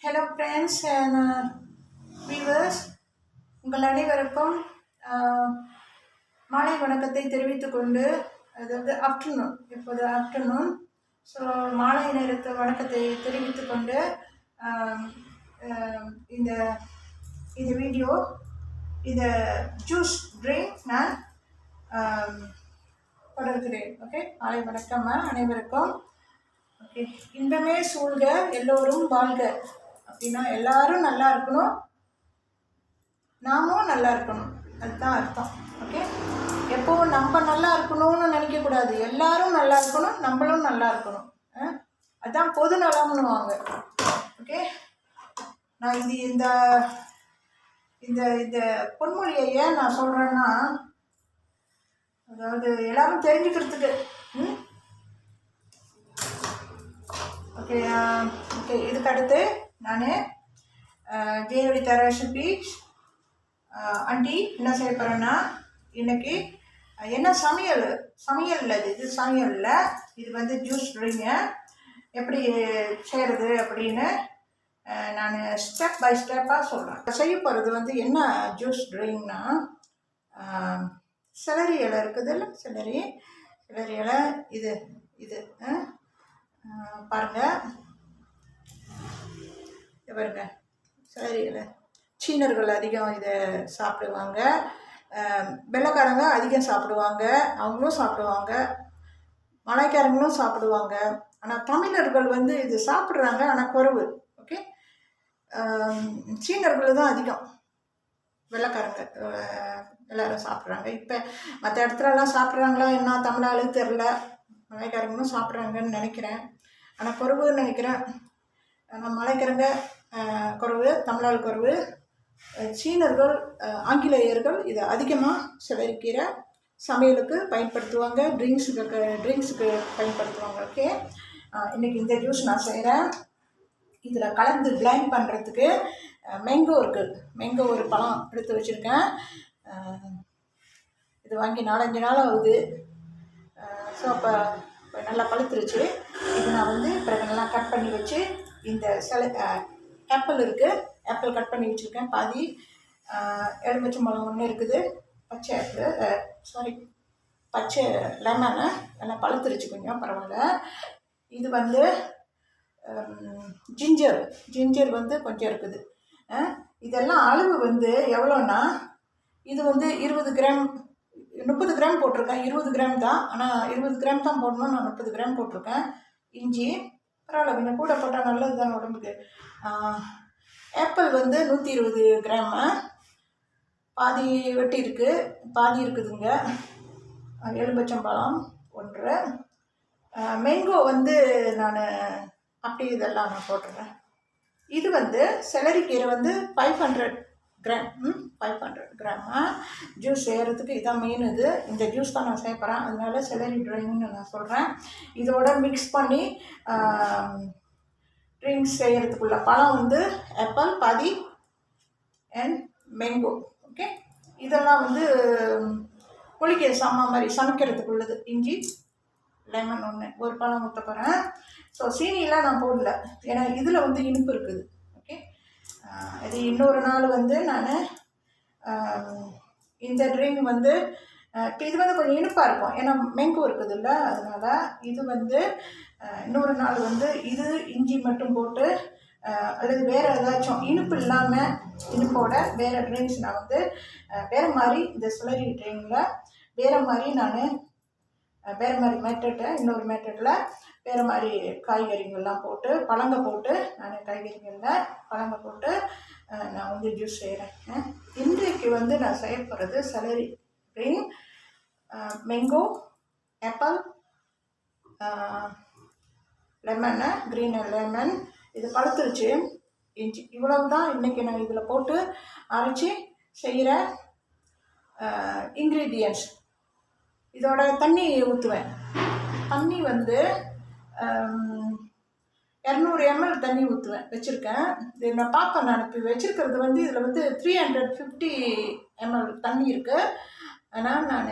Hello friends and viewers, உங்கள் அனைவருக்கும் மாலை வணக்கத்தை தெரிவித்துக்கொண்டு, அதாவது ஆஃப்டர்நூன், இப்போது ஆஃப்டர்நூன், ஸோ மாலை நேரத்து வணக்கத்தை தெரிவித்துக்கொண்டு இந்த இந்த வீடியோ, இந்த ஜூஸ் ட்ரிங்க் நான் தொடர்கிறேன். ஓகே, மாலை வணக்கம் அனைவருக்கும். ஓகே, இன்பமே சூழ்க எல்லோரும் வாழ்க அப்படின்னா எல்லாரும் நல்லா இருக்கணும், நாமும் நல்லா இருக்கணும், அதுதான் அர்த்தம். ஓகே, எப்போவும் நம்ம நல்லா இருக்கணும்னு நினைக்கக்கூடாது, எல்லாரும் நல்லா இருக்கணும், நம்மளும் நல்லா இருக்கணும். அதுதான் பொது நலம்னுவாங்க. ஓகே, நான் இந்த இந்த இந்த பொன்மொழியை ஏன் நான் சொல்கிறேன்னா, அதாவது எல்லாரும் தெரிஞ்சுக்கிறதுக்கு. ஓகே ஓகே இதுக்கு அடுத்து நான் ஜெயலலிதா ரெசிபி ஆண்டி என்ன செய்ய போகிறேன்னா, இன்றைக்கி என்ன சமையல் இது சமையலில் இது வந்து ஜூஸ் ட்ரிங்க எப்படி செய்கிறது அப்படின்னு நான் ஸ்டெப் பை ஸ்டெப்பாக சொல்கிறேன். செய்ய போகிறது வந்து என்ன ஜூஸ் ட்ரிங்க்னா, செலரி இலை இருக்குது இல்லை, செலரி இலை இது இது பாருங்கள், பாருங்க, செலரி இலை. சீனர்கள் அதிகம் இதை சாப்பிடுவாங்க, வெள்ளைக்காரங்க அதிகம் சாப்பிடுவாங்க, அவங்களும் சாப்பிடுவாங்க, மலைக்காரங்களும் சாப்பிடுவாங்க. ஆனால் தமிழர்கள் வந்து இது சாப்பிட்றாங்க, ஆனால் குறைவு. ஓகே, சீனர்கள் தான் அதிகம், வெள்ளைக்காரங்க எல்லோரும் சாப்பிட்றாங்க. இப்போ மற்ற இடத்துலலாம் சாப்பிட்றாங்களா என்ன தமிழாலும் தெரில, மலைக்காரங்களும் சாப்பிட்றாங்கன்னு நினைக்கிறேன், ஆனால் குறைவுன்னு நினைக்கிறேன். ஆனால் மலைக்காரங்க குறைவு, தமிழால் குறைவு. சீனர்கள் ஆங்கிலேயர்கள் இதை அதிகமாக செலரிக்கீரை சமையலுக்கு பயன்படுத்துவாங்க, ட்ரிங்க்ஸுக்கு பயன்படுத்துவாங்க. ஓகே, இன்றைக்கி இந்த ஜூஸ் நான் செய்கிறேன். இதில் கலந்து பிளைண்ட் பண்ணுறதுக்கு மேங்கோ இருக்குது. மேங்கோ ஒரு பழம் எடுத்து வச்சுருக்கேன். இது வாங்கி 4-5 நாள் ஆகுது. ஸோ அப்போ நல்லா பழுத்துருச்சு. இது நான் வந்து பிறகு நல்லா கட் பண்ணி வச்சு, இந்த ஆப்பிள் இருக்குது, ஆப்பிள் கட் பண்ணி வச்சுருக்கேன் பாதி, எலுமிச்சம்பழம் ஒன்று இருக்குது, பச்சை ஆப்பிள் பச்சை லெமனு நல்லா பழுத்துருச்சு, கொஞ்சம் பரவாயில்ல. இது வந்து ஜிஞ்சர் வந்து கொஞ்சம் இருக்குது. இதெல்லாம் அளவு வந்து எவ்வளோன்னா, இது வந்து 20 கிராம் 30 கிராம் போட்டிருக்கேன். 20 கிராம் தான், ஆனால் 20 கிராம் தான் போடணும், நான் 30 கிராம் போட்டிருக்கேன். இஞ்சி பரவாயில்ல, கொஞ்சம் கூட போட்டால் நல்லது தான் உடம்புக்கு. ஆப்பிள் வந்து 120 கிராமு, பாதி வெட்டி இருக்குது, பாதி இருக்குதுங்க. எலுமிச்சம்பழம் 1, மேங்கோ வந்து நான் அப்படி இதெல்லாம் நான் போட்டுறேன். இது வந்து செலரிக்கீரை வந்து 500 கிராம் ஜூஸ் செய்கிறதுக்கு இதான் மெயின். இந்த ஜூஸ் தான் நான் செய்ய போகிறேன், அதனால செலரி ட்ரிங்க்னு நான் சொல்கிறேன். இதோட மிக்ஸ் பண்ணி ட்ரிங்க்ஸ் செய்கிறதுக்குள்ள பழம் வந்து ஆப்பிள் பாதி அண்ட் மேங்கோ. ஓகே, இதெல்லாம் வந்து புளிக்க மாதிரி சமைக்கிறதுக்குள்ளது. இஞ்சி லெமன் ஒரு பழம் ஊற்ற போகிறேன். ஸோ சீனியெலாம் நான் போடல, ஏன்னா இதில் வந்து இனிப்பு இருக்குது. ஓகே, இது இன்னொரு நாள் வந்து நான் இந்த ட்ரிங்க் வந்து இது வந்து கொஞ்சம் இனிப்பாக இருக்கும், ஏன்னா மேங்கோ இருக்குது இல்லை, அதனால் இது வந்து இன்னொரு நாள் வந்து இது இஞ்சி மட்டும் போட்டு அல்லது வேறு ஏதாச்சும் இனிப்பு இல்லாமல் இனிப்போட வேறு ட்ரிங்க்ஸ் நான் வந்து வேறு மாதிரி, இந்த செலரி ட்ரிங்கில் வேறு மாதிரி நான் வேறு மாதிரி இன்னொரு மெத்தடில் வேறு மாதிரி காய்கறிகள்லாம் போட்டு பழங்க போட்டு நான் காய்கறிகளில் பழங்க போட்டு நான் வந்து ஜூஸ் செய்கிறேன். இன்றைக்கு வந்து நான் செய்ய போகிறது salary drink, mango, apple, lemon, green lemon, இது பழுத்துருச்சு, இஞ்சி, இவ்வளவு தான் இன்றைக்கி நான் இதில் போட்டு அரைச்சி செய்கிற இன்க்ரீடியன்ட்ஸ். இதோட தண்ணி ஊற்றுவேன். தண்ணி வந்து 200 ml தண்ணி ஊற்றுவேன், வச்சுருக்கேன். இது நான் பார்ப்பேன், நான் இப்போ வச்சுருக்கிறது வந்து இதில் வந்து 350 ml தண்ணி இருக்குது. ஆனால் நான்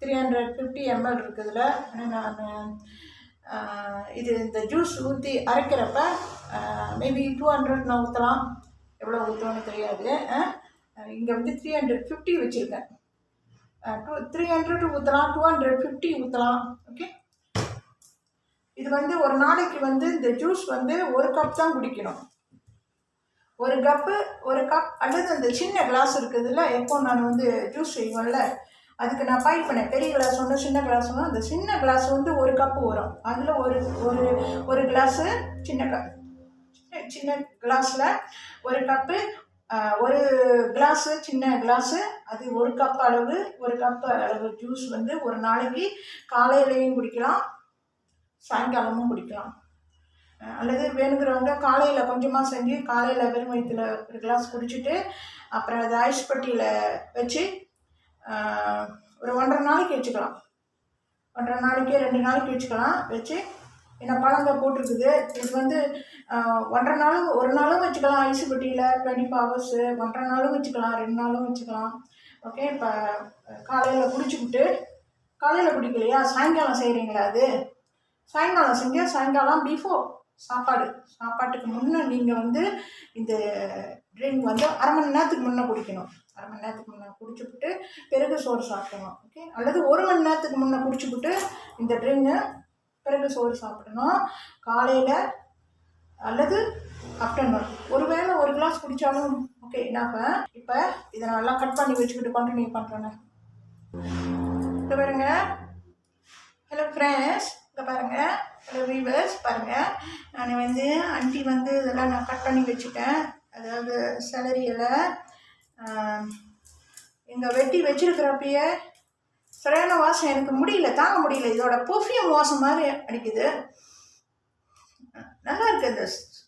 350 ml இருக்குதுல, ஆனால் நான் இது இந்த ஜூஸ் ஊற்றி அரைக்கிறப்ப மேபி 200 நான் ஊற்றலாம், எவ்வளோ ஊற்றுவோன்னு தெரியாது. இங்கே வந்து 350 வச்சுருக்கேன். 300 ஊற்றலாம், 250 ஊற்றலாம். ஓகே, இது வந்து ஒரு நாளைக்கு வந்து இந்த ஜூஸ் வந்து 1 கப் தான் குடிக்கணும். 1 கப் அல்லது அந்த சின்ன கிளாஸ் இருக்குதுல்ல, எப்போ நான் வந்து ஜூஸ் செய்வேன்ல அதுக்கு நான் பாய் பண்ணேன். பெரிய கிளாஸ் ஒன்று, சின்ன கிளாஸ் ஒன்று. அந்த சின்ன கிளாஸ் வந்து 1 கப்பு வரும். அதில் ஒரு கிளாஸு சின்ன கிளாஸில் 1 கப்பு, 1 கிளாஸு சின்ன கிளாஸு, அது 1 கப் அளவு, 1 கப் அளவு ஜூஸ் வந்து ஒரு நாளைக்கு காலையிலையும் குடிக்கலாம், சாயங்காலமும் குடிக்கலாம். அல்லது வேணுங்கிறவங்க காலையில் கொஞ்சமாக செஞ்சு காலையில் வெறும் வயிற்றில் 1 கிளாஸ் குடிச்சிட்டு அப்புறம் அது ஐஸ் பட்டியில் வச்சு ஒரு 1.5 நாளைக்கு வச்சுக்கலாம். 1.5 நாளைக்கு 2 நாளைக்கு வச்சுக்கலாம். வச்சு ஏன்னா பழங்க போட்டிருக்குது. இது வந்து 1.5 நாள், 1 நாளும் வச்சுக்கலாம் ஐஸ் பட்டியில் 24 hours, 1.5 நாளும் வச்சுக்கலாம், 2 நாளும் வச்சுக்கலாம். ஓகே, இப்போ காலையில் குடிச்சுக்கிட்டு, காலையில் குடிக்கலையா சாயங்காலம் செய்கிறீங்களா, அது சாயங்காலம் செஞ்சால் சாயங்காலம் பிஃபோர் சாப்பாட்டுக்கு முன்னே நீங்கள் வந்து இந்த ட்ரிங்க் வந்து 1/2 மணி நேரத்துக்கு முன்னே குடிக்கணும். 1/2 மணி நேரத்துக்கு முன்னே குடிச்சுவிட்டு பிறகு சோறு சாப்பிடணும். ஓகே, அல்லது 1 மணி நேரத்துக்கு முன்னே குடிச்சுவிட்டு இந்த ட்ரிங்கு பிறகு சோறு சாப்பிடணும் காலையில் அல்லது ஆஃப்டர்நூன். ஒருவேளை 1 கிளாஸ் குடித்தாலும் ஓகே. நான் இப்போ இதை நல்லா கட் பண்ணி வச்சுக்கிட்டு கண்டினியூ பண்ணுறேன்னு. இப்போ பாருங்க, ஹலோ ஃப்ரெண்ட்ஸ், இங்கே பாருங்கள், ஹலோ வீவர்ஸ் பாருங்கள். நான் வந்து ஆண்டி வந்து இதெல்லாம் நான் கட் பண்ணி வச்சுட்டேன். அதாவது செலரி இலை இங்கே வெட்டி வச்சுருக்கிறப்பயே சரியான வாசம், எனக்கு தாங்க முடியல. இதோட பெர்ஃப்யூம் வாசம் மாதிரி அடிக்குது. நல்லா இருக்குது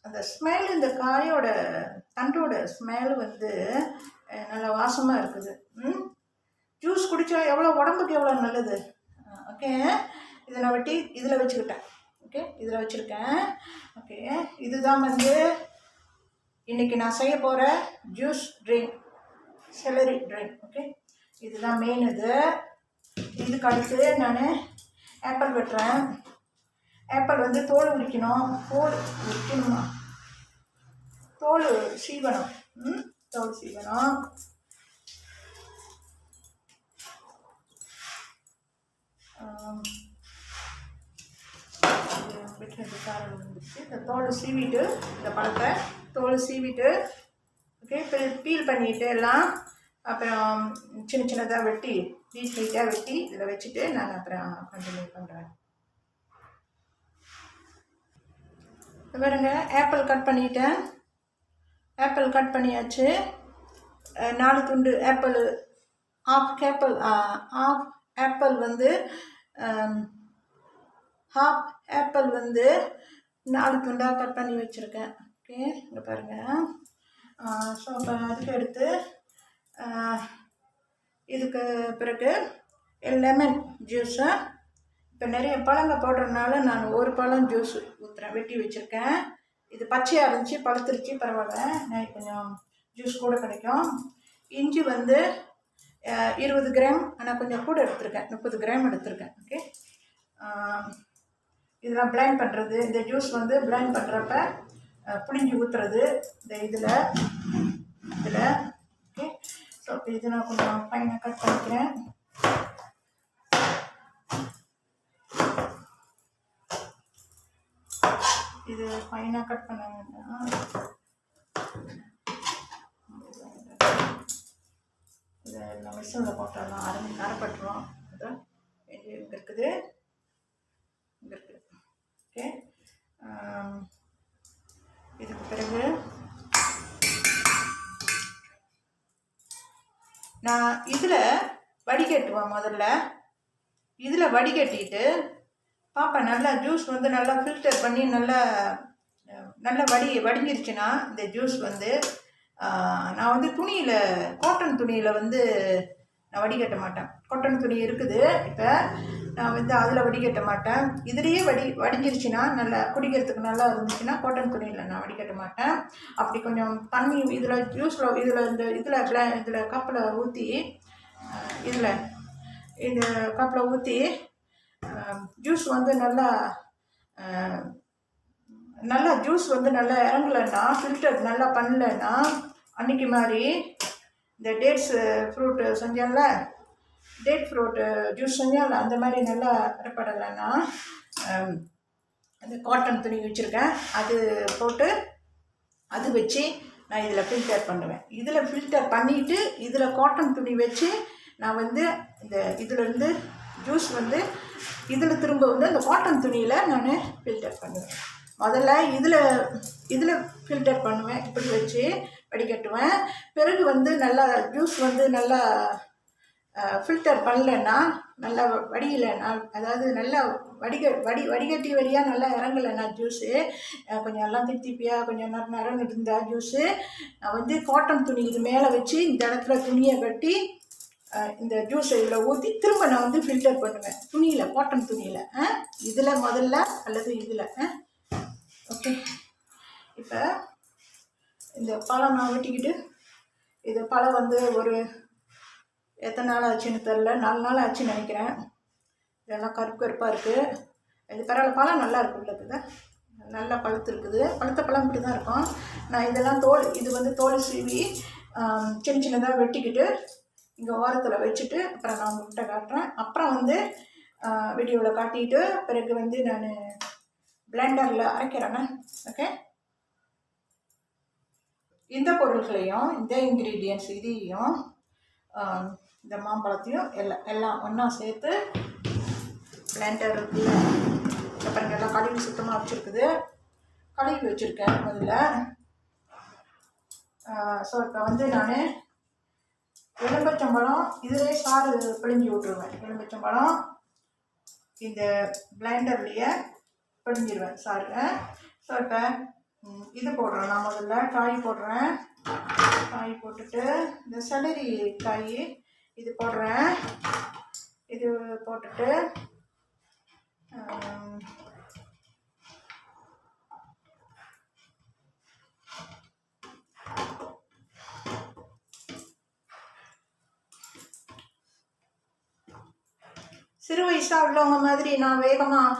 அந்த ஸ்மெல், இந்த காயோட தண்டோட ஸ்மெல் வந்து நல்லா வாசமாக இருக்குது. ஜூஸ் குடித்தா எவ்வளோ உடம்புக்கு எவ்வளோ நல்லது. ஓகே, இதை நான் வெட்டி இதில் வச்சுக்கிட்டேன். ஓகே, இதில் வச்சுருக்கேன். ஓகே, இதுதான் வந்து இன்றைக்கி நான் செய்ய போகிற juice drink, salary drink. Okay, இதுதான் மெயின். இதுக்கு அடுத்து நான் ஆப்பிள் வெட்டுறேன். ஆப்பிள் வந்து தோல் உரிக்கணும். தோல் சீவணும். தோல் சீவணும். வெட்டினது காரம் வந்துச்சு. இந்த தோல் சீவிட்டு, இந்த பழத்தை தோல் சீவிட்டு, ஓகே, பீல் பண்ணிவிட்டு எல்லாம் அப்புறம் சின்னதாக வெட்டி நீட்டாக வெட்டி இதில் வச்சுட்டு நான் அப்புறம் கண்டினியூ பண்ணுறேன். பாருங்க, ஆப்பிள் கட் பண்ணிட்டேன். ஆப்பிள் கட் பண்ணியாச்சு. 4 துண்டு ஆப்பிள், ஆஃப் ஆப்பிள் வந்து 4 துண்டாக கட் பண்ணி வச்சுருக்கேன். ஓகே, இங்கே பாருங்கள். ஸோ இப்போ அதுக்கு எடுத்து இதுக்கு பிறகு லெமன் ஜூஸை, இப்போ நிறைய பழங்க போடுறதுனால நான் 1 பழம் ஜூஸ் ஊற்றுறேன், வெட்டி வச்சுருக்கேன். இது பச்சையாக இருந்துச்சு, பழுத்துருச்சு, பரவாயில்ல, நான் கொஞ்சம் ஜூஸ் கூட கிடைக்கும். இஞ்சி வந்து 20 கிராம், ஆனால் கொஞ்சம் கூட எடுத்துருக்கேன், 30 கிராம் எடுத்துருக்கேன். ஓகே, இதெல்லாம் பிளைண்ட் பண்ணுறது, இந்த ஜூஸ் வந்து பிளைண்ட் பண்ணுறப்ப புளிஞ்சு ஊற்றுறது இந்த இதில். ஓகே, ஸோ இது நான் கொஞ்சம் ஃபைனாக கட் பண்ணிக்கிறேன். இது ஃபைனாக கட் பண்ண வேண்டாம். இதை நான் மிஷினில் போட்டலாம், அரைப்பட்டுரும். அதுதான் இங்கே இருக்குது. ஓகே, இதுக்கு பிறகு நான் இதில் வடிகட்டுவேன். முதல்ல இதில் வடிகட்டிட்டு பார்ப்பேன், நல்லா ஜூஸ் வந்து நல்லா ஃபில்டர் பண்ணி நல்லா வடிஞ்சிருச்சுன்னா இந்த ஜூஸ் வந்து நான் வந்து துணியில், காட்டன் துணியில் வந்து நான் வடிகட்ட மாட்டேன். காட்டன் துணி இருக்குது, இப்போ நான் வந்து அதில் வடிகட்ட மாட்டேன். இதுலேயே வடிஞ்சிருச்சுன்னா நல்லா குடிக்கிறதுக்கு நல்லா இருந்துச்சுன்னா காட்டன் துணியில் நான் வடிகட்ட மாட்டேன். அப்படி கொஞ்சம் தண்ணி இதில் ஜூஸில் இதில் கப்பில் ஊற்றி, இந்த கப்பில் ஊற்றி ஜூஸ் வந்து நல்லா நல்லா ஜூஸ் வந்து நல்லா இறங்கலைன்னா, ஃபில்டர் நல்லா பண்ணலைன்னா, அன்றைக்கி மாதிரி இந்த டேட்ஸு ஃப்ரூட்டு செஞ்சேன்ல, டேட் ஃப்ரூட்டு ஜூஸ் செஞ்சேன்ல, அந்த மாதிரி நல்லா அரைப்படலைன்னா அந்த காட்டன் துணி வச்சுருக்கேன், அது போட்டு அது வச்சு நான் இதில் ஃபில்டர் பண்ணுவேன். இதில் ஃபில்டர் பண்ணிவிட்டு இதில் காட்டன் துணி வச்சு நான் வந்து இந்த இதிலேருந்து ஜூஸ் வந்து இதில் திரும்ப வந்து அந்த காட்டன் துணியில் நான் ஃபில்டர் பண்ணுவேன். முதல்ல இதில் ஃபில்டர் பண்ணுவேன், இப்படி வச்சு வடிகட்டுவேன். பிறகு வந்து நல்லா ஜூஸ் வந்து நல்லா ஃபில்டர் பண்ணலைன்னா, நல்லா வடியலைன்னா, அதாவது நல்லா வடிகட்டி வழியாக நல்லா இறங்கலைன்னா ஜூஸு, கொஞ்சம் எல்லாம் திப்பியாக கொஞ்சம் நேரம் இருந்தால் ஜூஸு, நான் வந்து காட்டன் துணி இது மேலே வச்சு இந்த இடத்துல துணியை கட்டி இந்த ஜூஸை இதில் ஊற்றி திரும்ப நான் வந்து ஃபில்டர் பண்ணுவேன் துணியில், காட்டன் துணியில். இதில் முதல்ல அல்லது இதில். ஓகே, இப்போ இந்த பழம் நான் வெட்டிக்கிட்டு, இது பழம் வந்து ஒரு எத்தனை நாள் ஆச்சுன்னு தெரில, 4 நாள் ஆச்சுன்னு நினைக்கிறேன். இதெல்லாம் கருப்பு கருப்பாக இருக்குது. இது பரவாயில்ல, பழம் நல்லா இருக்குது, இருக்குது நல்லா பழுத்து இருக்குது. பழுத்த பழம் இப்படி தான் இருக்கும். நான் இதெல்லாம் இது வந்து தோல் சீவி சின்ன சின்னதாக வெட்டிக்கிட்டு இங்கே ஓரத்தில் வச்சுட்டு அப்புறம் நான் உங்கள்கிட்ட காட்டுறேன். அப்புறம் வந்து வீடியோவில் காட்டிட்டு பிறகு வந்து நான் பிளெண்டரில் அரைக்கிறேங்க. ஓகே, இந்த பொருள்களையும் இந்த இன்க்ரீடியன்ட்ஸ் இதையும் இந்த மாம்பழத்தையும் எல்லாம் ஒன்றா சேர்த்து பிளெண்டர் இருக்குல்ல, அப்புறம் எல்லாம் கழுவி சுத்தமாக வச்சுருக்குது, கழுவி வச்சுருக்கேன் முதல்ல. ஸோ இப்போ வந்து நான் எலும்பச்சம்பழம் இதிலே சாறு பிழிஞ்சு விட்ருவேன். எலும்பச்சம்பழம் இந்த பிளெண்டர்லேயே பிழிஞ்சிடுவேன் சாறு. ஸோ இப்போ இது போடுறேன், நான் முதல்ல காய் போடுறேன். காய் போட்டுட்டு இந்த செலரி காய் இது போடுறேன். இது போட்டுட்டு சிறு வயசாக உள்ளவங்க மாதிரி நான் வேகமாக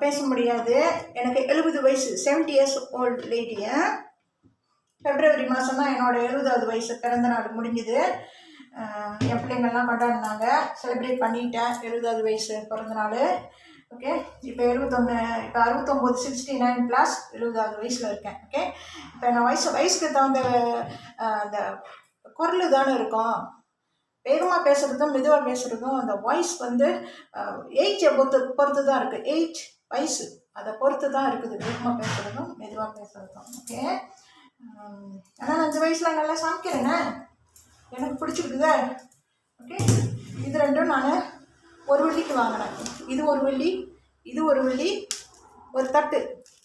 பேச முடியாது. எனக்கு 70 வயசு, 70 இயர்ஸ் ஓல்டு லேடியை. பிப்ரவரி மாதம் தான் என்னோடய 70வது வயசு பிறந்த நாள் முடிஞ்சுது. என் பிள்ளைங்கள்லாம் கொண்டாடினாங்க, செலிப்ரேட் பண்ணிட்டேன் 70வது வயசு பிறந்த நாள். ஓகே, இப்போ 69 69 ப்ளஸ் 70வது வயசில் இருக்கேன். ஓகே, இப்போ நான் வயசுக்கு தகுந்த அந்த குரல் தானே இருக்கும். வேகமாக பேசுகிறதும் மெதுவாக பேசுகிறதும் அந்த வாய்ஸ் வந்து ஏஜை பொறுத்து தான் இருக்குது. ஏஜ் வயசு அதை பொறுத்து தான் இருக்குது, வேகமாக பேசுகிறதும் மெதுவாக பேசுகிறதும். ஓகே, ஆனால் நான் 5 வயசில் நல்லா சமைக்கிறேனே, எனக்கு பிடிச்சிருக்குதே. ஓகே, இது ரெண்டும் நான் 1 வெள்ளிக்கு வாங்கினேன். இது 1 வெள்ளி, இது 1 வெள்ளி. ஒரு தட்டு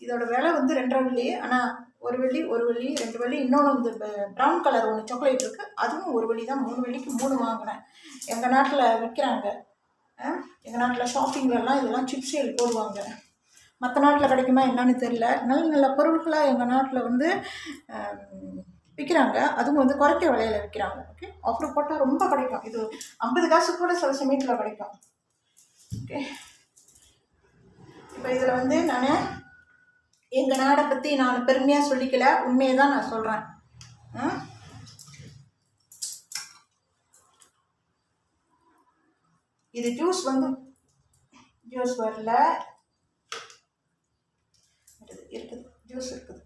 இதோட விலை வந்து 2.5 வெள்ளி. ஆனால் 1 வெள்ளி 2 வெள்ளி. இன்னொன்று வந்து ப்ரௌன் கலர் ஒன்று சாக்லேட் இருக்குது, அதுவும் 1 வெள்ளி தான். 3 வெள்ளிக்கு 3 வாங்கினேன். எங்கள் நாட்டில் விற்கிறாங்க, எங்கள் நாட்டில் ஷாப்பிங்லலாம் இதெல்லாம் சிப்ஸ் போடுவாங்க. மற்ற நாட்டில் கிடைக்குமா என்னன்னு தெரியல. நல்ல நல்ல பொருட்களாக எங்கள் நாட்டில் வந்து விற்கிறாங்க, அதுவும் வந்து குறைக்க விலையில் விற்கிறாங்க. ஓகே, ஆஃபர் போட்டால் ரொம்ப கிடைக்கும். இது 50 காசு கூட சில சமயத்தில் கிடைக்கும். ஓகே, இப்போ இதில் வந்து நான் எங்கள் நாடை பற்றி நான் பெருமையாக சொல்லிக்கல, உண்மையை தான் நான் சொல்கிறேன். இது ஜூஸ் வந்து ஜூஸ் வரல, இருக்குது ஜூஸ் இருக்குது.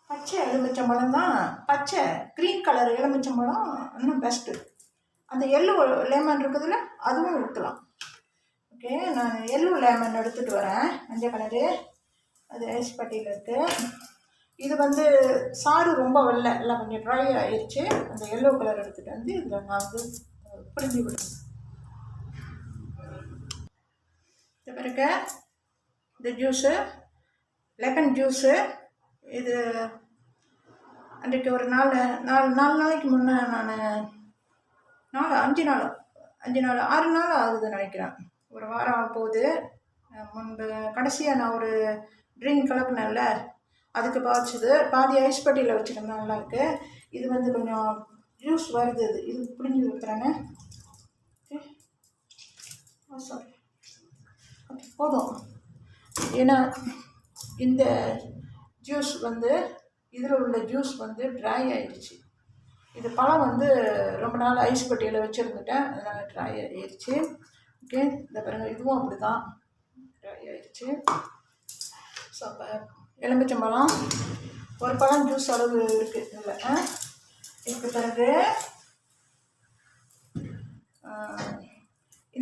பச்சை எலுமிச்சம்பழம் தான், பச்சை க்ரீன் கலர் எலுமிச்சம்பழம் இன்னும் பெஸ்ட்டு. அந்த எல்லோ லெமன் இருக்குதுல்ல, அதுவும் ஊற்றலாம். ஓகே, நான் எல்லோ லெமன் எடுத்துகிட்டு வரேன், மஞ்சள் கலரு, அது ஐஸ் பட்டியில் இருக்குது. இது வந்து சாறு ரொம்ப வெள்ளை, எல்லாம் கொஞ்சம் ட்ரை ஆயிடுச்சு. அந்த எல்லோ கலர் எடுத்துகிட்டு வந்து இதில் நான் வந்து பிரிஞ்சு விடுவேன். இது பிறகு இந்த ஜூஸு லெமன் ஜூஸு, இது அன்றைக்கு ஒரு 4 நாளைக்கு முன்னே நான் 5 நாள் 6 நாள் ஆகுதுன்னு நினைக்கிறேன். ஒரு வாரம் ஆக போகுது. முன்பு கடைசியாக நான் ஒரு ட்ரிங்க் கலப்பினேன்ல, அதுக்கு பாதி ஐஸ் பட்டியில் வச்சுருந்தேன், நல்லாயிருக்கு. இது வந்து கொஞ்சம் ஜூஸ் வருது. இது பிடிஞ்சி ஊற்றுறேன்னு. ஓகே, சாரி, ஓகே, போதும். ஏன்னா இந்த ஜூஸ் வந்து இதில் உள்ள ஜூஸ் வந்து ட்ரை ஆகிடுச்சு. இது பழம் வந்து ரொம்ப நாள் ஐஸ் பட்டியில் வச்சுருந்துட்டேன், அதனால் ட்ரை ஆகிடுச்சு. ஓகே, இந்த பாருங்கள், இதுவும் அப்படி தான் ட்ரை ஆகிடுச்சு. ஸோ அப்போ எலுமிச்சம்பழம் ஒரு பழம் ஜூஸ் அளவு இருக்குது இதில். இதுக்கு பிறகு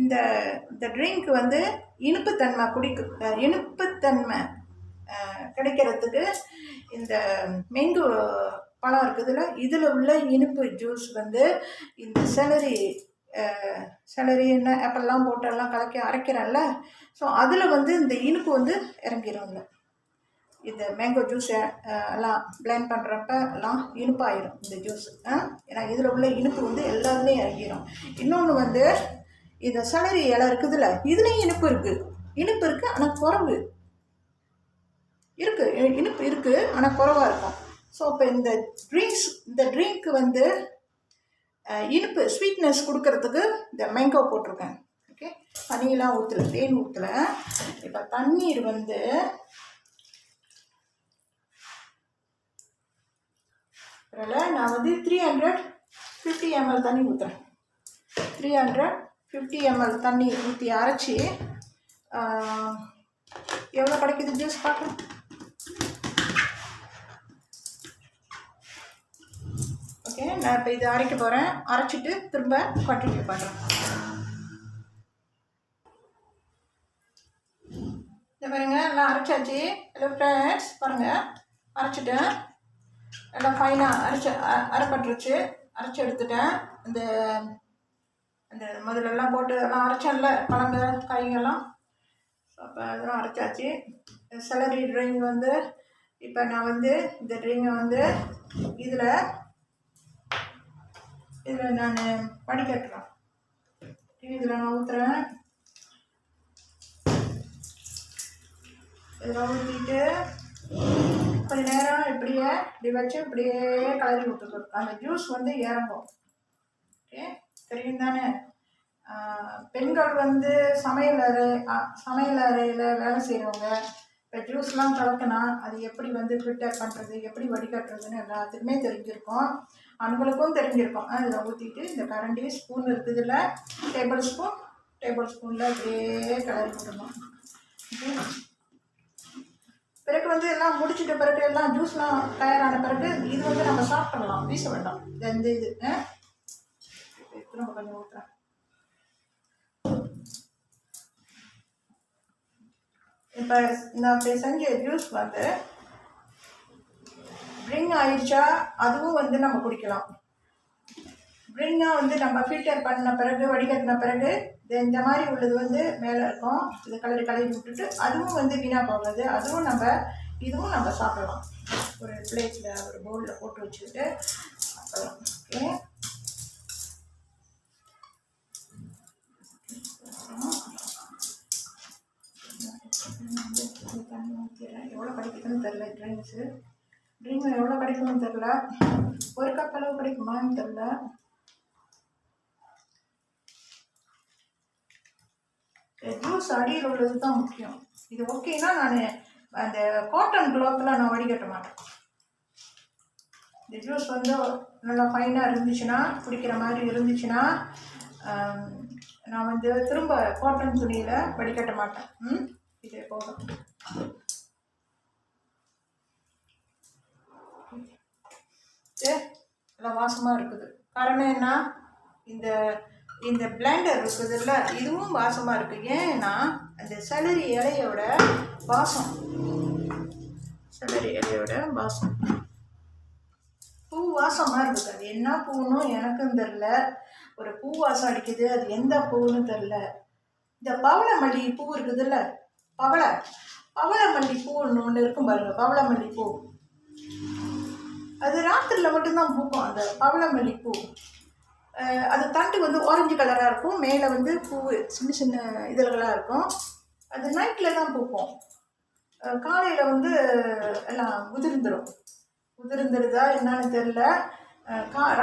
இந்த ட்ரிங்க் வந்து இனிப்புத்தன்மை கிடைக்கிறதுக்கு இந்த மேங்கோ பழம் இருக்குதுல்ல, இதில் உள்ள இனிப்பு ஜூஸ் வந்து இந்த செலரி என்ன ஆப்பிள்லாம் போட்டெல்லாம் கலக்கி அரைக்கிறேன்ல, ஸோ அதில் வந்து இந்த இனிப்பு வந்து இறங்கிடும்ல. இந்த மேங்கோ ஜூஸ் எல்லாம் பிளெண்ட் பண்ணுறப்ப எல்லாம் இனிப்பாயிரும் இந்த ஜூஸ். ஏன்னா இதில் உள்ள இனிப்பு வந்து எல்லாருமே இறங்கிடும். இன்னொன்று வந்து இந்த செலரி இலை இருக்குதுல்ல, இதுலேயும் இனிப்பு இருக்குது, ஆனால் குறைவு இருக்குது. இனிப்பு இருக்குது, ஆனால் குறைவாக இருக்கும். ஸோ இப்போ இந்த ட்ரிங்க்கு வந்து இனிப்பு ஸ்வீட்னஸ் கொடுக்கறதுக்கு இந்த மேங்கோ போட்டிருக்கேன். ஓகே, தண்ணியெலாம் ஊற்றலை, தேன் ஊற்றலை. இப்போ தண்ணீர் வந்து நான் வந்து 350 ml தண்ணி ஊற்றுறேன். 350 ml தண்ணி ஊற்றி அரைச்சி எவ்வளோ கிடைக்குது ஜூஸ் பார்க்கலாம். ஓகே, நான் இப்போ இது அரைக்க போகிறேன். அரைச்சிட்டு திரும்ப கண்டினியூ பண்ணுறேன். இதை பாருங்கள், எல்லாம் அரைச்சாச்சு. ஹலோ ஃப்ரெண்ட்ஸ், பாருங்கள், அரைச்சிட்டேன். எல்லாம் ஃபைனாக அரைப்பட்டுருச்சு. அரைச்சி எடுத்துட்டேன். அந்த முதலெல்லாம் போட்டு எல்லாம் அரைச்சேன்ல, பழங்க காய்கெல்லாம், அப்போ அதெல்லாம் அரைச்சாச்சு. செலரி ட்ரிங்க் வந்து இப்போ நான் வந்து இந்த ட்ரிங்கை வந்து இதில் நான் வடிகட்டுறேன். இதில் நான் ஊற்றுறேன். இதில் ஊற்றிட்டு கொஞ்சம் நேரம் இப்படி வச்சு இப்படியே கலரி விட்டுக்கணும். அந்த ஜூஸ் வந்து இறங்கும். ஓகே, தெரியும் தானே? பெண்கள் வந்து சமையல் அறையில் வேலை செய்கிறவங்க இப்போ ஜூஸ்லாம் கலக்கினா அது எப்படி வந்து ஃபில்டர் பண்ணுறது, எப்படி வடிகட்டுறதுன்னு எல்லாத்துக்குமே தெரிஞ்சிருக்கும். ஆண்களுக்கும் தெரிஞ்சிருக்கும். இதில் ஊற்றிட்டு இந்த கரண்டி ஸ்பூன் இருக்குதுல்ல, டேபிள் ஸ்பூனில் அப்படியே கிளறி விடணும். பிறகு வந்து எல்லாம் முடிச்சிட்ட பிறகு எல்லாம் ஜூஸ்லாம் தயாரான பிறகு இது வந்து நம்ம சாப்பிடலாம், வீச வேண்டாம். இந்த இது திரும்ப கொஞ்சம் ஊற்றுறேன். இப்போ நான் இப்போ செஞ்ச ஜூஸ் வந்து ட்ரிங்க் ஆயிடுச்சா, அதுவும் வந்து நம்ம குடிக்கலாம். ட்ரிங்காக வந்து நம்ம ஃபில்டர் பண்ண பிறகு வடிகட்டின பிறகு இந்த மாதிரி உள்ளது வந்து மேலே இருக்கும். இதை கலரி விட்டுட்டு அதுவும் வந்து வீணாக போகாது. இதுவும் நம்ம சாப்பிடலாம். ஒரு பிளேட்டில் ஒரு பவுலில் போட்டு வச்சுக்கிட்டு சாப்பிடலாம். ஓகே, தண்ணி ஊற்றிடுறேன். எவ்வளோ கிடைக்குதுன்னு தெரில. ட்ரிங்க் எவ்வளோ கிடைக்கும்னு தெரில. ஒரு கப் அளவு கிடைக்குமான்னு தெரில. ஜூஸ் அடியில் உள்ளது தான் முக்கியம். இது ஓகேனா நான் அந்த காட்டன் கிளாத்தில் நான் வடிகட்ட மாட்டேன். இந்த ஜூஸ் வந்து நல்லா ஃபைனாக இருந்துச்சுன்னா, குடிக்கிற மாதிரி இருந்துச்சுன்னா நான் வந்து திரும்ப காட்டன் துணியில் வடிகட்ட மாட்டேன். இதே போதும். நல்லா வாசமாக இருக்குது. காரணம் என்ன, இந்த பிளெண்டர் இருக்குதுல்ல, இதுவும் வாசமாக இருக்குது. ஏன்னா அந்த செலரி இலையோட வாசம், பூ வாசமாக இருக்குது. அது என்ன பூன்னு எனக்கும் தெரில. ஒரு பூ வாசம் அடிக்குது, அது எந்த பூன்னு தெரில. இந்த பவள மல்லி பூ இருக்குதுல்ல, பவள மல்லி பூன்னு ஒன்று இருக்கும் பாருங்க, பவள மல்லி பூ. அது ராத்திரியில் மட்டும்தான் பூக்கும். அந்த பவளமல்லி பூ அது தண்டு வந்து ஆரஞ்சு கலராக இருக்கும், மேலே வந்து பூ சின்ன சின்ன இதழ்களாக இருக்கும். அது நைட்டில் தான் பூக்கும். காலையில் வந்து எல்லாம் உதிர்ந்துருதா என்னன்னு தெரில.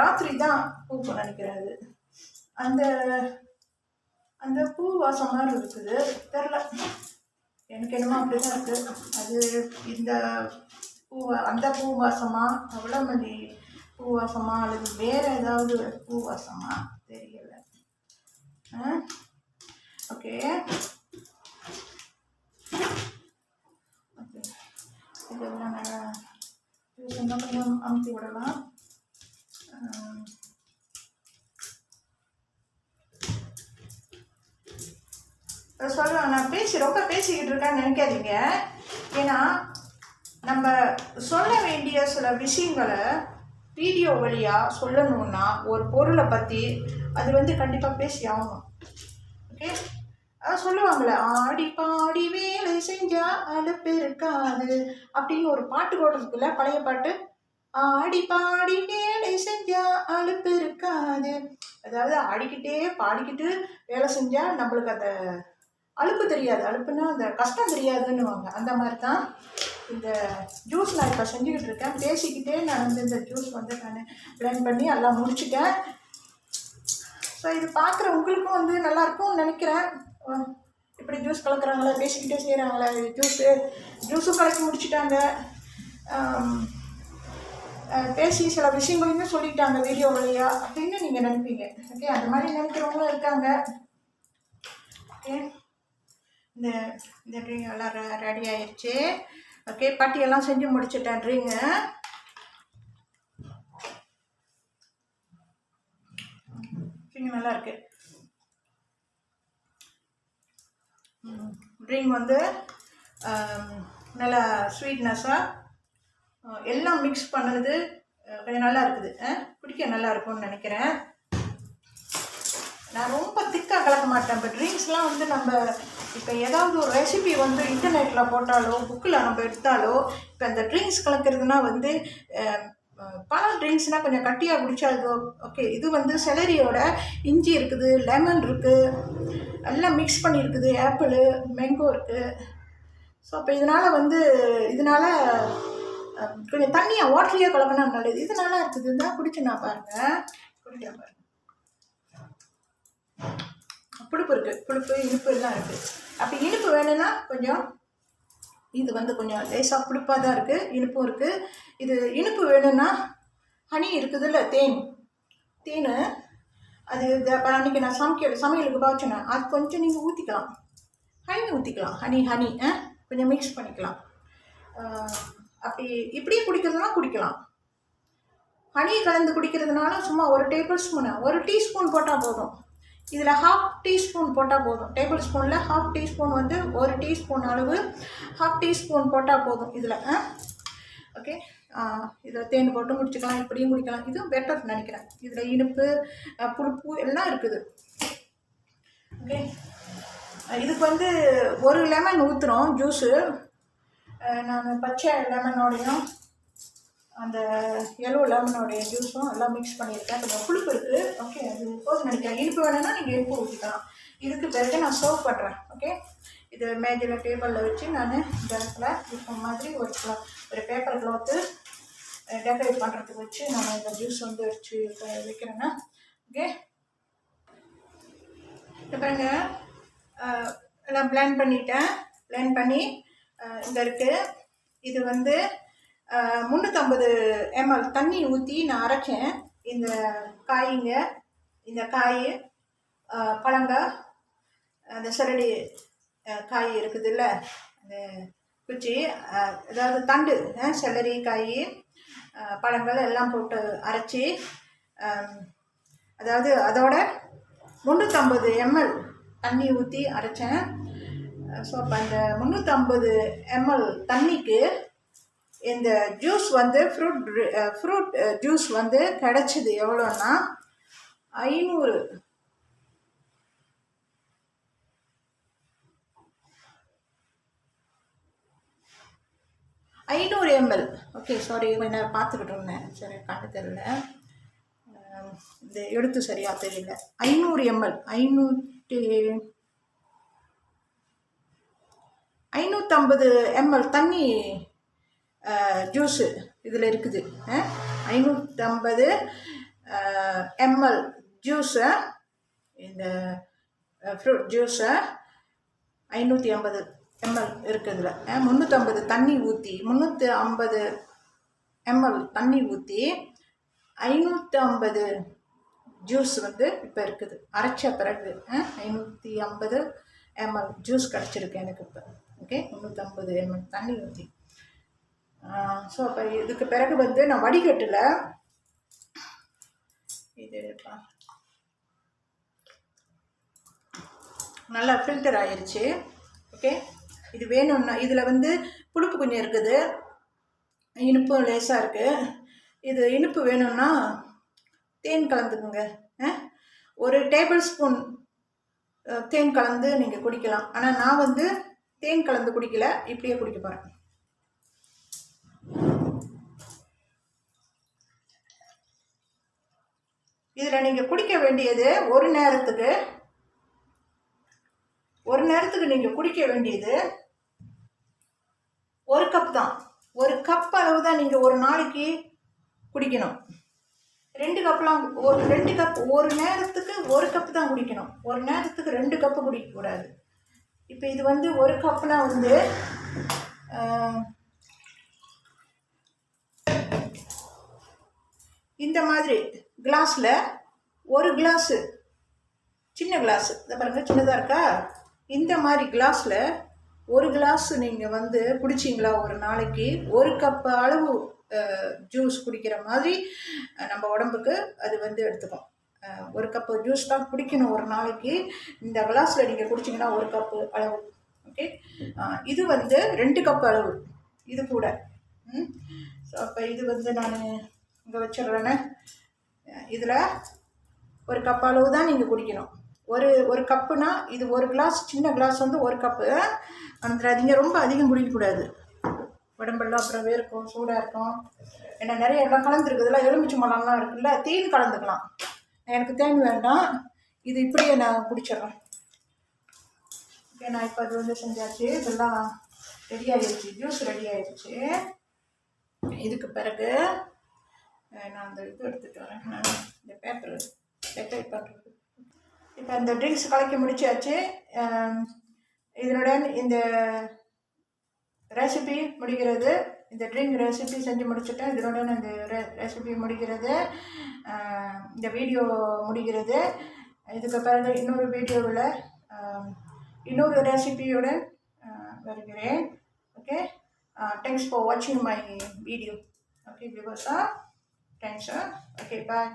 ராத்திரி தான் பூக்கும் நினைக்கிறேன். அது அந்த அந்த பூ வாசம் மாதிரி இருக்குது, தெரில, எனக்கு என்னமோ அப்படி தான் இருக்குது. அது இந்த பூ அந்த பூ வாசமா, பவளமல்லி பூ வாசமா, அல்லது வேறு ஏதாவது பூ வாசமா தெரியலை. ஓகே ஓகே, இதெல்லாம் நல்லா கொஞ்சம் அமுத்தி விடலாம். சொல்லுவேன், நான் ரொம்ப பேசிக்கிட்டு இருக்கேன்னு நினைக்காதீங்க. ஏன்னா நம்ம சொல்ல வேண்டிய சில விஷயங்களை வீடியோ வழியாக சொல்லணுன்னா ஒரு பொருளை பற்றி அது வந்து கண்டிப்பாக பேசி ஆகணும். ஓகே, சொல்லுவாங்களே, ஆடி பாடி வேலை செஞ்சா அலுப்பு இருக்காது அப்படின்னு ஒரு பாட்டு போடுறதுக்குள்ள, பழைய பாட்டு, ஆடி பாடி வேலை செஞ்சா அலுப்பு இருக்காது. அதாவது ஆடிக்கிட்டே பாடிக்கிட்டு வேலை செஞ்சால் நம்மளுக்கு அந்த அலுப்பு தெரியாது. அலுப்புன்னா அந்த கஷ்டம் தெரியாதுன்னுவாங்க. அந்த மாதிரி தான் இந்த ஜூஸ் நான் இப்போ செஞ்சுக்கிட்டு இருக்கேன். பேசிக்கிட்டே நான் வந்து இந்த ஜூஸ் வந்து நான் பிளெண்ட் பண்ணி எல்லாம் முடிச்சுட்டேன். ஸோ இது பார்க்குற உங்களுக்கும் வந்து நல்லாயிருக்கும்னு நினைக்கிறேன். இப்படி ஜூஸ் கலக்குறாங்களே, பேசிக்கிட்டே செய்கிறாங்களே, ஜூஸும் கலக்கி முடிச்சுட்டாங்க, பேசி சில விஷயங்களையுமே சொல்லிட்டாங்க வீடியோ வழியா அப்படின்னு நீங்கள் நினைப்பீங்க. ஓகே, அந்த மாதிரி நினைக்கிறவங்களும் இருக்காங்க. ஓகே, இந்த ட்ரிங்க் எல்லாம் ரெடி ஆயிடுச்சு. ஓகே, பட்டியெல்லாம் செஞ்சு முடிச்சுட்டேன் ட்ரிங்கு. ட்ரிங்க் நல்லா இருக்கு. ட்ரிங்க் வந்து நல்லா ஸ்வீட்னஸாக எல்லாம் மிக்ஸ் பண்ணுறது கொஞ்சம் நல்லா இருக்குது. குடிக்க நல்லா இருக்கும்னு நினைக்கிறேன். நான் ரொம்ப திக்காக கலக்க மாட்டேன். இப்போ ட்ரிங்க்ஸ்லாம் வந்து நம்ம இப்போ ஏதாவது ஒரு ரெசிபி வந்து இன்டர்நெட்டில் போட்டாலோ புக்கில் நம்ம எடுத்தாலோ, இப்போ இந்த ட்ரிங்க்ஸ் கலக்கிறதுனா வந்து பல ட்ரிங்க்ஸ்னால் கொஞ்சம் கட்டியாக குடிச்சா அது ஓகே. இது வந்து செலரியோட இஞ்சி இருக்குது, லெமன் இருக்குது, எல்லாம் மிக்ஸ் பண்ணியிருக்குது, ஆப்பிள், மேங்கோ இருக்குது. ஸோ அப்போ இதனால் கொஞ்சம் தண்ணியாக வாட்டரியாக கலக்கினா நல்லது. இது நல்லா இருக்குது தான் குடிச்சு நான் பாருங்கள், குடிக்கிறேன் பாருங்கள். புளிப்பு இருக்குது, புளிப்பு இனிப்பு எல்லாம் இருக்குது. அப்போ இனிப்பு வேணும்னா கொஞ்சம் இது வந்து கொஞ்சம் லேசாக புளிப்பாக தான் இருக்குது, இனிப்பும் இருக்குது. இது இனிப்பு வேணும்னா ஹனி இருக்குது இல்லை, தேன் அது அன்றைக்கி நான் சமையலுக்கு பாய்ச்சினா அது கொஞ்சம் நீங்கள் ஊற்றிக்கலாம், ஊற்றிக்கலாம், ஹனி கொஞ்சம் மிக்ஸ் பண்ணிக்கலாம். அப்படி இப்படியே குடிக்கிறதுனா குடிக்கலாம். ஹனி கலந்து குடிக்கிறதுனால சும்மா ஒரு டீஸ்பூன் போட்டால் போதும். இதில் 1/2 டீஸ்பூன் போட்டால் போதும். டேபிள் ஸ்பூனில் 1/2 டீஸ்பூன் வந்து 1 டீஸ்பூன் அளவு 1/2 டீஸ்பூன் போட்டால் போதும் இதில். ஓகே, இதில் தேன் போட்டு முடிச்சுக்கலாம், இப்படியும் குடிக்கலாம். இதுவும் பெட்டர் நினைக்கிறேன். இதில் இனிப்பு, புளிப்பு எல்லாம் இருக்குது. ஓகே, இதுக்கு வந்து ஒரு லெமன் ஊற்றுறோம் ஜூஸு. நான் பச்சை லெமனோடையும் அந்த எல்லோ லெமனோடைய ஜூஸும் எல்லாம் மிக்ஸ் பண்ணியிருக்கேன். கொஞ்சம் புளிப்பு இருக்குது. ஓகே, அது போதும் நினைக்கிறேன். இனிப்பு வேணும்னா நீங்கள் இனிப்பு ஊற்றிக்கலாம். இதுக்கு பிறகு நான் சர்வ் பண்ணுறேன். ஓகே, இது மேஜில் டேபிளில் வச்சு நான் இந்த இடத்துல இப்போ மாதிரி ஒரு பேப்பர் க்ளாத்து டெக்கரேட் பண்ணுறதுக்கு வச்சு நான் இந்த ஜூஸ் வந்து வச்சு வைக்கிறேன்னா. ஓகே, இப்போ பாருங்க, எல்லாம் பிளெண்ட் பண்ணி இங்கே இருக்குது. இது வந்து 350 ml தண்ணி ஊற்றி நான் அரைச்சேன். இந்த காய், பழங்காய், அந்த சரடி காய் இருக்குது இல்லை, அந்த குச்சி, அதாவது தண்டு, செல்லரி காய், பழங்கள் எல்லாம் போட்டு அரைச்சி, அதாவது அதோட 350 ml தண்ணி ஊற்றி அரைச்சேன். ஸோ அப்போ அந்த 350 ml தண்ணிக்கு இந்த ஜூஸ் வந்து ஃப்ரூட் ஜூஸ் வந்து கிடச்சிது எவ்வளோன்னா 500 500 500 ml. ஓகே, சாரி, நான் பார்த்துக்கிட்டு இருந்தேன், சரி கண்டு தெரியல, இந்த எழுத்து சரியாக தெரியல. 500 ml, 550 ml தண்ணி ஜூஸு இதில் இருக்குது. 550 ml ஜூஸை, இந்த ஃப்ரூட் ஜூஸை 550 ml இருக்குதுல. 350 தண்ணி ஊற்றி 350 ml தண்ணி ஊற்றி 550 ஜூஸ் வந்து இப்போ இருக்குது. அரைச்ச பிறகு 550 ml ஜூஸ் கிடச்சிருக்கு எனக்கு இப்போ. ஓகே, 350 ml தண்ணி ஊற்றி. ஸோ அப்போ இதுக்கு பிறகு வந்து நான் வடிகட்டில் இது நல்லா ஃபில்டர் ஆயிடுச்சு. ஓகே, இது வேணும்னா இதில் வந்து புளிப்பு கொஞ்சம் இருக்குது, இனிப்பும் லேசாக இருக்குது. இது இனிப்பு வேணும்னா தேன் கலந்துக்குங்க. 1 டேபிள் ஸ்பூன் தேன் கலந்து நீங்கள் குடிக்கலாம். ஆனால் நான் வந்து தேன் கலந்து குடிக்கல, இப்படியே குடிக்க போகிறேன். இதில் நீங்கள் குடிக்க வேண்டியது ஒரு நேரத்துக்கு நீங்கள் குடிக்க வேண்டியது 1 கப் தான். 1 கப் அளவு தான் நீங்கள் ஒரு நாளைக்கு குடிக்கணும். 2 கப்லாம் 2 கப் ஒரு நேரத்துக்கு 1 கப் தான் குடிக்கணும். ஒரு நேரத்துக்கு 2 கப்பு குடிக்கக்கூடாது. இப்போ இது வந்து 1 கப்னா வந்து இந்த மாதிரி கிளாஸில் 1 கிளாஸு, சின்ன கிளாஸு, இதை பாருங்கள் சின்னதாக இருக்கா, இந்த மாதிரி கிளாஸில் 1 கிளாஸ் நீங்கள் வந்து குடிச்சிங்களா ஒரு நாளைக்கு 1 கப் அளவு ஜூஸ் குடிக்கிற மாதிரி நம்ம உடம்புக்கு அது வந்து எடுத்துக்கும். 1 கப்பு ஜூஸ் தான் குடிக்கணும் ஒரு நாளைக்கு. இந்த கிளாஸில் நீங்கள் குடிச்சிங்கன்னா 1 கப்பு அளவு. ஓகே, இது வந்து 2 கப் அளவு இது கூட. ஸோ அப்போ இது வந்து நான் இங்கே வச்சிடுறேன்னு. இதில் 1 கப் அளவு தான் நீங்கள் குடிக்கணும். ஒரு கப்புனா இது 1 கிளாஸ், சின்ன கிளாஸ் வந்து 1 கப்பு. வந்துடாதீங்க, ரொம்ப அதிகம் குடிக்கக்கூடாது, உடம்பெல்லாம் அப்புறம் வேர்க்கும், சூடாக இருக்கும். ஏன்னா நிறைய எல்லாம் கலந்துருக்குதுல, எலுமிச்சை மலம்லாம் இருக்குல்ல, தேன் கலந்துக்கலாம். எனக்கு தேன் வேண்டாம், இது இப்படியே நான் குடிச்சிட்றேன். ஓகே, நான் இப்போ அது வந்து செஞ்சாச்சு, இதெல்லாம் ரெடி ஆகிடுச்சு, ஜூஸ் ரெடி ஆகிடுச்சு. இதுக்கு பிறகு நான் அந்த இது எடுத்துகிட்டு வரேன், நான் இந்த பேப்பர் டெக்கரேட் பண்ணுறது. இப்போ இந்த ட்ரிங்க்ஸ் கலக்கி முடிச்சாச்சு. இதனுடன் இந்த ரெசிபி முடிகிறது. இந்த ட்ரிங்க் ரெசிபி செஞ்சு முடிச்சுட்டேன். இதனுடன் இந்த ரெசிபி முடிகிறது, இந்த வீடியோ முடிகிறது. இதுக்கு பிறகு இன்னொரு வீடியோவில் இன்னொரு ரெசிபியுடன் வருகிறேன். ஓகே, தேங்க்ஸ் ஃபார் வாட்சிங் my video. Okay viewers, thanks. Okay, bye.